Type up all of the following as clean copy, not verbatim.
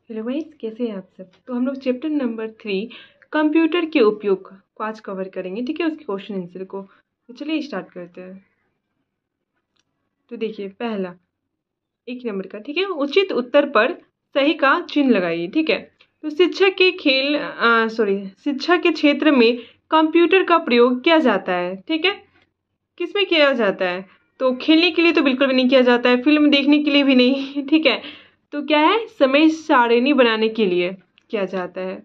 Hello guys, कैसे हैं आप सब। तो हम लोग चैप्टर नंबर 3 कंप्यूटर के उपयोग को आज कवर करेंगे, ठीक है, उसके क्वेश्चन आंसर को। तो चलिए स्टार्ट करते हैं। तो देखिए पहला 1 नंबर का, ठीक है, उचित उत्तर पर सही का चिन्ह लगाइए, ठीक है। तो शिक्षा के क्षेत्र में कंप्यूटर का प्रयोग किया जाता है, ठीक है। किसमें किया जाता है? तो खेलने के लिए तो बिल्कुल भी नहीं किया जाता है, फिल्म देखने के लिए भी नहीं, ठीक है। तो क्या है, समय सारिणी बनाने के लिए किया जाता है।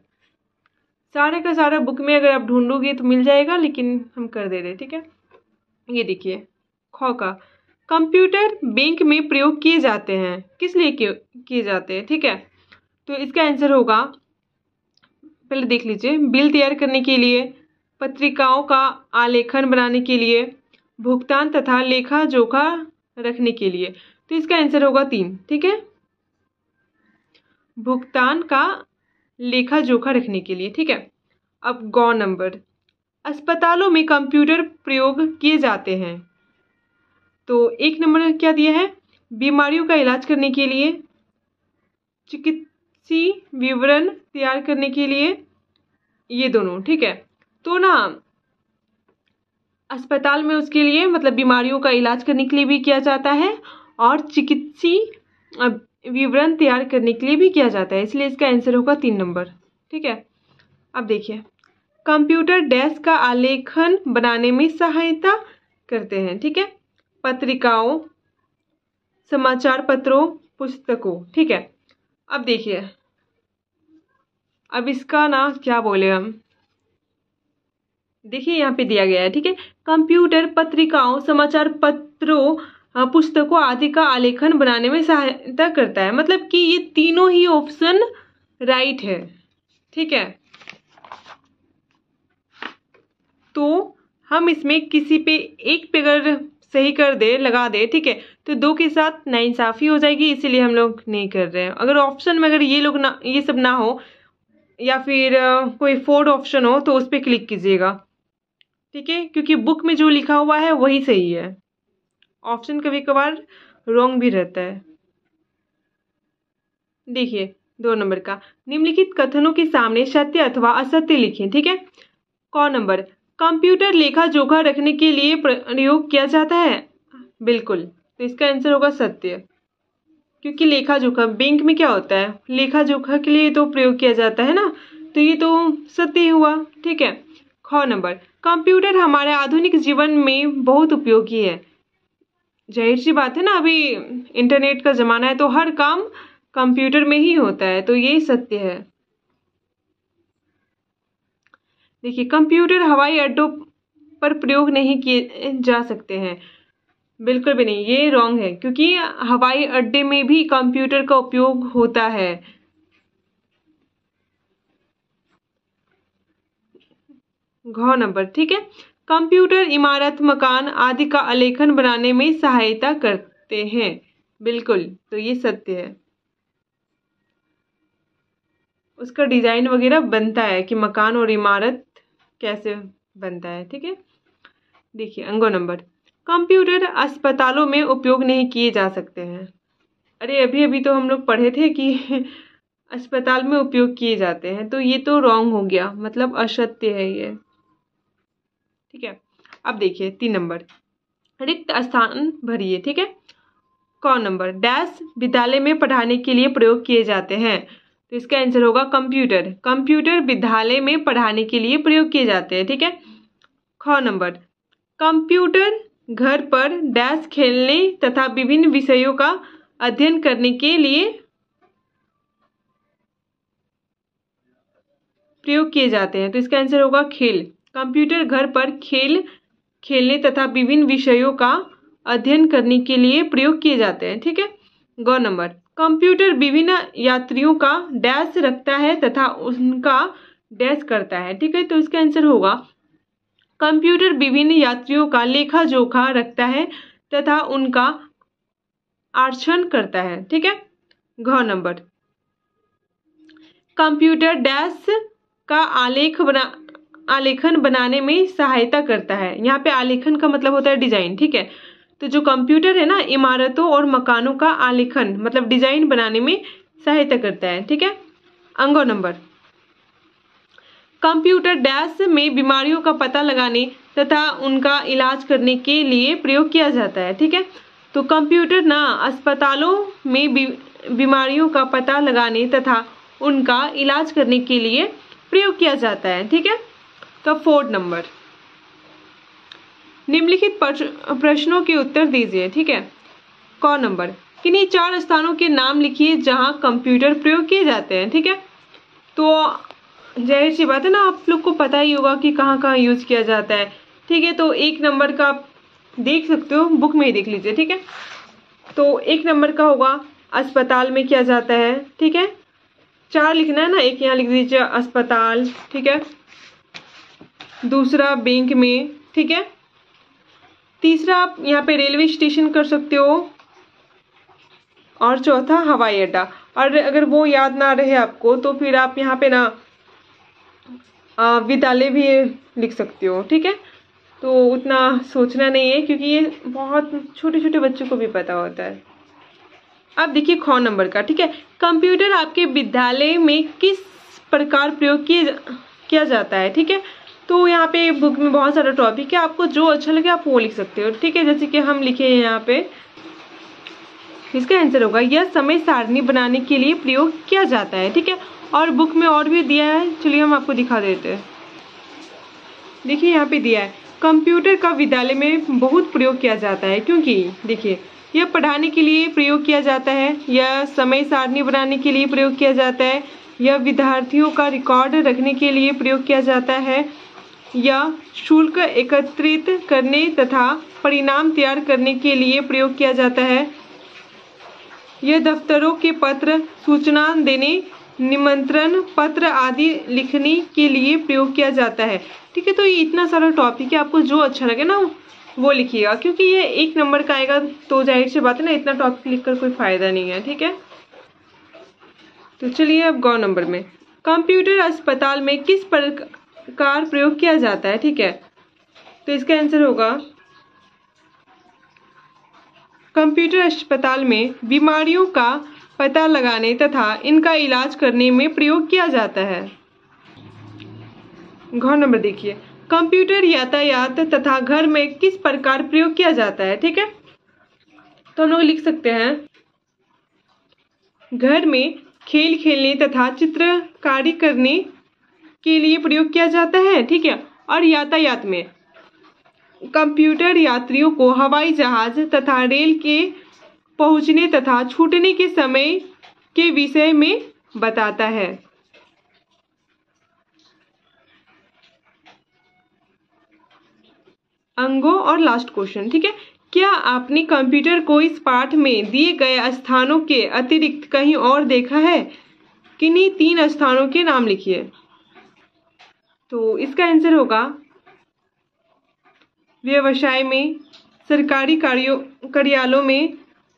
सारे का सारा बुक में अगर आप ढूंढोगे तो मिल जाएगा, लेकिन हम कर दे रहे, ठीक है। ये देखिए ख का, कंप्यूटर बैंक में प्रयोग किए जाते हैं। किस लिए किए जाते हैं, ठीक है। तो इसका आंसर होगा, पहले देख लीजिए, बिल तैयार करने के लिए, पत्रिकाओं का आलेखन बनाने के लिए, भुगतान तथा लेखा जोखा रखने के लिए। तो इसका आंसर होगा 3, ठीक है, भुगतान का लेखा जोखा रखने के लिए, ठीक है। अब गौ नंबर, अस्पतालों में कंप्यूटर प्रयोग किए जाते हैं। तो 1 नंबर क्या दिया है, बीमारियों का इलाज करने के लिए, चिकित्सीय विवरण तैयार करने के लिए, ये दोनों, ठीक है। तो ना अस्पताल में उसके लिए मतलब बीमारियों का इलाज करने के लिए भी किया जाता है, और चिकित्सीय विवरण तैयार करने के लिए भी किया जाता है, इसलिए इसका आंसर होगा 3 नंबर, ठीक है। अब देखिए, कंप्यूटर डेस्क का आलेखन बनाने में सहायता करते हैं, ठीक है, पत्रिकाओं, समाचार पत्रों, पुस्तकों, ठीक है। अब देखिए, अब इसका ना क्या बोले हम, देखिए यहाँ पे दिया गया है, ठीक है, कंप्यूटर पत्रिकाओं, समाचार पत्रों, पुस्तकों आदि का आलेखन बनाने में सहायता करता है। मतलब कि ये तीनों ही ऑप्शन राइट है, ठीक है। तो हम इसमें किसी पे एक पे अगर सही कर दे, लगा दे, ठीक है, तो 2 के साथ नाइंसाफी हो जाएगी, इसीलिए हम लोग नहीं कर रहे हैं। अगर ऑप्शन में अगर ये लोग ना, ये सब ना हो, या फिर कोई 4 ऑप्शन हो, तो उस पर क्लिक कीजिएगा, ठीक है, क्योंकि बुक में जो लिखा हुआ है वही सही है, ऑप्शन कभी कभार रॉन्ग भी रहता है। देखिए 2 नंबर का, निम्नलिखित कथनों के सामने सत्य अथवा असत्य लिखें, ठीक है। क नंबर, कंप्यूटर लेखा जोखा रखने के लिए प्रयोग किया जाता है। बिल्कुल, तो इसका आंसर होगा सत्य, क्योंकि लेखा जोखा बैंक में क्या होता है, लेखा जोखा के लिए तो प्रयोग किया जाता है ना, तो ये तो सत्य हुआ, ठीक है। ख नंबर, कंप्यूटर हमारे आधुनिक जीवन में बहुत उपयोगी है। जाहिर सी बात है ना, अभी इंटरनेट का जमाना है, तो हर काम कंप्यूटर में ही होता है, तो ये सत्य है। देखिए, कंप्यूटर हवाई अड्डों पर प्रयोग नहीं किए जा सकते हैं। बिल्कुल भी नहीं, ये रॉन्ग है, क्योंकि हवाई अड्डे में भी कंप्यूटर का उपयोग होता है। घ नंबर, ठीक है, कंप्यूटर इमारत, मकान आदि का आलेखन बनाने में सहायता करते हैं। बिल्कुल, तो ये सत्य है, उसका डिजाइन वगैरह बनता है कि मकान और इमारत कैसे बनता है, ठीक है। देखिए अंगो नंबर, कंप्यूटर अस्पतालों में उपयोग नहीं किए जा सकते हैं। अरे अभी अभी तो हम लोग पढ़े थे कि अस्पताल में उपयोग किए जाते हैं, तो ये तो रॉन्ग हो गया, मतलब असत्य है ये, ठीक है। अब देखिए 3 नंबर, रिक्त स्थान भरिए, ठीक है। क नंबर, डैश विद्यालय में पढ़ाने के लिए प्रयोग किए जाते हैं। तो इसका आंसर होगा कंप्यूटर, कंप्यूटर विद्यालय में पढ़ाने के लिए प्रयोग किए जाते हैं, ठीक है। ख नंबर, कंप्यूटर घर पर डैश खेलने तथा विभिन्न विषयों का अध्ययन करने के लिए प्रयोग किए जाते हैं। तो इसका आंसर होगा खेल, कंप्यूटर घर पर खेलने तथा विभिन्न विषयों का अध्ययन करने के लिए प्रयोग किए जाते हैं, ठीक है। ग नंबर, कंप्यूटर विभिन्न यात्रियों का डैश रखता है तथा उनका डैश करता है, ठीक है। तो इसका आंसर होगा, कंप्यूटर विभिन्न यात्रियों का लेखा जोखा रखता है तथा उनका आरक्षण करता है, ठीक है। घ नंबर, कंप्यूटर डैश का आलेखन बनाने में सहायता करता है। यहाँ पे आलेखन का मतलब होता है डिजाइन, ठीक है। तो जो कंप्यूटर है ना, इमारतों और मकानों का आलेखन मतलब डिजाइन बनाने में सहायता करता है। ठीक है, अंगों नंबर, कंप्यूटर डैश में बीमारियों का पता लगाने तथा उनका इलाज करने के लिए प्रयोग किया जाता है। ठीक है, तो कंप्यूटर ना अस्पतालों में बीमारियों का पता लगाने तथा उनका इलाज करने के लिए प्रयोग किया जाता है। ठीक है, तो 4 नंबर, निम्नलिखित प्रश्नों के उत्तर दीजिए। ठीक है, क नंबर, किन्हीं 4 स्थानों के नाम लिखिए जहां कंप्यूटर प्रयोग किए जाते हैं। ठीक है, तो जाहिर सी बात है ना, आप लोग को पता ही होगा कि कहाँ कहाँ यूज किया जाता है। ठीक है, तो 1 नंबर का आप देख सकते हो, बुक में ही देख लीजिए। ठीक है, तो 1 नंबर का होगा अस्पताल में किया जाता है। ठीक है, 4 लिखना है ना, एक यहाँ लिख दीजिए अस्पताल। ठीक है, दूसरा बैंक में। ठीक है, तीसरा आप यहाँ पे रेलवे स्टेशन कर सकते हो, और चौथा हवाई अड्डा। और अगर वो याद ना रहे आपको तो फिर आप यहाँ पे ना विद्यालय भी लिख सकते हो। ठीक है, तो उतना सोचना नहीं है क्योंकि ये बहुत छोटे छोटे बच्चों को भी पता होता है। अब देखिए ख नंबर का। ठीक है, कंप्यूटर आपके विद्यालय में किस प्रकार प्रयोग किया जाता है। ठीक है, तो यहाँ पे बुक में बहुत सारा टॉपिक है, आपको जो अच्छा लगे आप वो लिख सकते हो। ठीक है, जैसे कि हम लिखे हैं यहाँ पे, इसका आंसर होगा यह समय सारणी बनाने के लिए प्रयोग किया जाता है। ठीक है, और बुक में और भी दिया है, चलिए हम आपको दिखा देते हैं। देखिए यहाँ पे दिया है, कंप्यूटर का विद्यालय में बहुत प्रयोग किया जाता है, क्योंकि देखिए यह पढ़ाने के लिए प्रयोग किया जाता है, यह समय सारणी बनाने के लिए प्रयोग किया जाता है, यह विद्यार्थियों का रिकॉर्ड रखने के लिए प्रयोग किया जाता है, यह शुल्क एकत्रित करने तथा परिणाम तैयार करने के लिए प्रयोग किया जाता है, यह दफ्तरों के पत्र, सूचना देने, निमंत्रण पत्र आदि लिखने के लिए प्रयोग किया जाता है। ठीक है, तो ये इतना सारा टॉपिक है, आपको जो अच्छा लगे ना वो लिखिएगा, क्योंकि ये 1 नंबर का आएगा, तो जाहिर सी बात है ना, इतना टॉपिक लिखकर कोई फायदा नहीं है। ठीक है, तो चलिए अब ग नंबर में, कंप्यूटर अस्पताल में किस प्रकार प्रयोग किया जाता है। ठीक है, तो इसका आंसर होगा कंप्यूटर अस्पताल में बीमारियों का पता लगाने तथा इनका इलाज करने में प्रयोग किया जाता है। घ नंबर देखिए, कंप्यूटर यातायात तथा घर में किस प्रकार प्रयोग किया जाता है। ठीक है, तो हम लोग लिख सकते हैं, घर में खेल खेलने तथा चित्रकारी करने के लिए प्रयोग किया जाता है। ठीक है, और यातायात में कंप्यूटर यात्रियों को हवाई जहाज तथा रेल के पहुंचने तथा छूटने के समय के विषय में बताता है। अंगों और लास्ट क्वेश्चन। ठीक है, क्या आपने कंप्यूटर को इस पाठ में दिए गए स्थानों के अतिरिक्त कहीं और देखा है? किन्हीं 3 स्थानों के नाम लिखिए। तो इसका आंसर होगा व्यवसाय में, सरकारी कार्यालयों में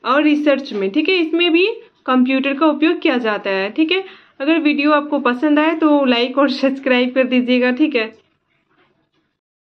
और रिसर्च में। ठीक है, इसमें भी कंप्यूटर का उपयोग किया जाता है। ठीक है, अगर वीडियो आपको पसंद आए तो लाइक और सब्सक्राइब कर दीजिएगा। ठीक है।